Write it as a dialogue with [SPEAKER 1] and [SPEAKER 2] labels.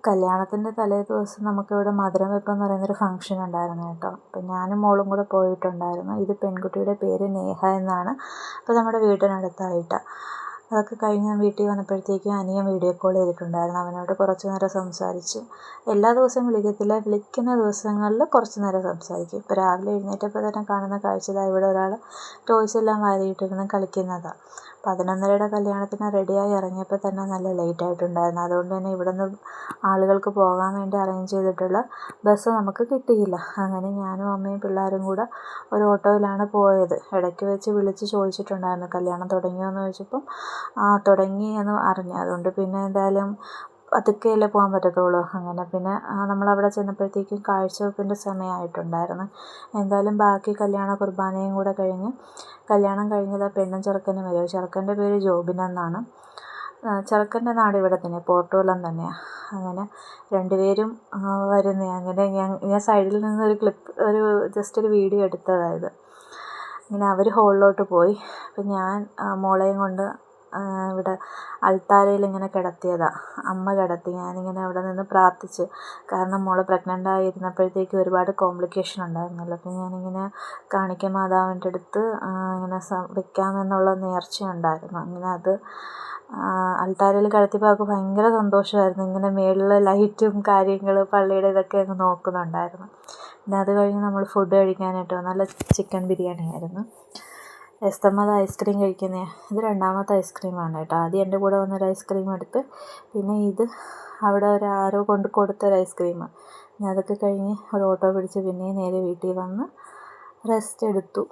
[SPEAKER 1] കല്യാണത്തിൻ്റെ തലേ ദിവസം നമുക്കിവിടെ മധുരം വെപ്പ് എന്ന് പറയുന്നൊരു ഫംഗ്ഷൻ ഉണ്ടായിരുന്നു കേട്ടോ. അപ്പം ഞാനും മോളും കൂടെ പോയിട്ടുണ്ടായിരുന്നു. ഇത് പെൺകുട്ടിയുടെ പേര് നേഹ എന്നാണ്. അപ്പോൾ നമ്മുടെ വീട്ടിനടുത്തായിട്ട് അതൊക്കെ കഴിഞ്ഞ് ഞാൻ വീട്ടിൽ വന്നപ്പോഴത്തേക്കും അനിയൻ വീഡിയോ കോൾ ചെയ്തിട്ടുണ്ടായിരുന്നു. അവനോട് കുറച്ച് നേരം സംസാരിച്ചു. എല്ലാ ദിവസവും വിളിക്കത്തില്ല, വിളിക്കുന്ന ദിവസങ്ങളിൽ കുറച്ച് നേരം സംസാരിക്കും. ഇപ്പോൾ രാവിലെ എഴുന്നേറ്റപ്പോൾ തന്നെ കാണുന്ന കാഴ്ച ഇവിടെ ഒരാൾ ടോയ്സ് എല്ലാം വാരിയിട്ടിരുന്ന് കളിക്കുന്നതാണ്. 11:30യുടെ കല്യാണത്തിന് റെഡിയായി ഇറങ്ങിയപ്പോൾ തന്നെ നല്ല ലേറ്റ് ആയിട്ടുണ്ടായിരുന്നു. അതുകൊണ്ട് തന്നെ ഇവിടെ നിന്ന് ആളുകൾക്ക് പോകാൻ വേണ്ടി അറേഞ്ച് ചെയ്തിട്ടുള്ള ബസ് നമുക്ക് കിട്ടിയില്ല. അങ്ങനെ ഞാനും അമ്മയും പിള്ളേരും കൂടെ ഒരു ഓട്ടോയിലാണ് പോയത്. ഇടയ്ക്ക് വെച്ച് വിളിച്ച് ചോദിച്ചിട്ടുണ്ടായിരുന്നു കല്യാണം തുടങ്ങിയോ എന്ന് ചോദിച്ചപ്പം തുടങ്ങി എന്ന് അറിഞ്ഞു. അതുകൊണ്ട് പിന്നെ എന്തായാലും പതുക്കെയല്ലേ പോകാൻ പറ്റത്തുള്ളൂ. അങ്ങനെ പിന്നെ നമ്മളവിടെ ചെന്നപ്പോഴത്തേക്കും കാഴ്ചവെപ്പിൻ്റെ സമയമായിട്ടുണ്ടായിരുന്നു. എന്തായാലും ബാക്കി കല്യാണ കുർബാനയും കൂടെ കഴിഞ്ഞ് കല്യാണം കഴിഞ്ഞത് പെണ്ണും ചെറുക്കനും വരും. ചെറുക്കൻ്റെ പേര് ജോബിൻ എന്നാണ്. ചെറുക്കൻ്റെ നാട് ഇവിടെ തന്നെ, പോർട്ടുഗൽ തന്നെയാണ്. അങ്ങനെ രണ്ടുപേരും വരുന്നതാണ്. അങ്ങനെ ഞാൻ സൈഡിൽ നിന്നൊരു ജസ്റ്റ് ഒരു വീഡിയോ എടുത്തതായത്. ഇങ്ങനെ അവർ ഹോളിലോട്ട് പോയി. അപ്പം ഞാൻ മോളെയും കൊണ്ട് ഇവിടെ അൾത്താരയിൽ ഇങ്ങനെ കിടത്തിയതാണ്. അമ്മ കിടത്തി, ഞാനിങ്ങനെ അവിടെ നിന്ന് പ്രാർത്ഥിച്ച്. കാരണം മോൾ പ്രഗ്നൻ്റ് ആയിരുന്നപ്പോഴത്തേക്ക് ഒരുപാട് കോംപ്ലിക്കേഷൻ ഉണ്ടായിരുന്നല്ലോ. അപ്പം ഞാനിങ്ങനെ കാണിക്ക മാതാവിൻ്റെ അടുത്ത് ഇങ്ങനെ വെക്കാമെന്നുള്ള നേർച്ചയുണ്ടായിരുന്നു. അങ്ങനെ അത് അൾത്താരയിൽ കിടത്തിയപ്പോൾ അവൾക്ക് ഭയങ്കര സന്തോഷമായിരുന്നു. ഇങ്ങനെ മേളിൽ ലൈറ്റും കാര്യങ്ങളും പള്ളിയുടെ ഇതൊക്കെ അങ്ങ് നോക്കുന്നുണ്ടായിരുന്നു. പിന്നെ അത് കഴിഞ്ഞ് നമ്മൾ ഫുഡ് കഴിക്കാനായിട്ട് നല്ല ചിക്കൻ ബിരിയാണി ആയിരുന്നു. എസ്തമ്മത് ഐസ്ക്രീം കഴിക്കുന്നതാണ്. ഇത് രണ്ടാമത്തെ ഐസ്ക്രീമാണ് കേട്ടോ. ആദ്യം എൻ്റെ കൂടെ വന്നൊരു ഐസ്ക്രീം എടുത്ത്, പിന്നെ ഇത് അവിടെ ആരോ കൊണ്ട് കൊടുത്തൊരു ഐസ്ക്രീമാണ്. പിന്നെ അതൊക്കെ കഴിഞ്ഞ് ഒരു ഓട്ടോ പിടിച്ച് പിന്നെയും നേരെ വീട്ടിൽ വന്ന് റെസ്റ്റ് എടുത്തു.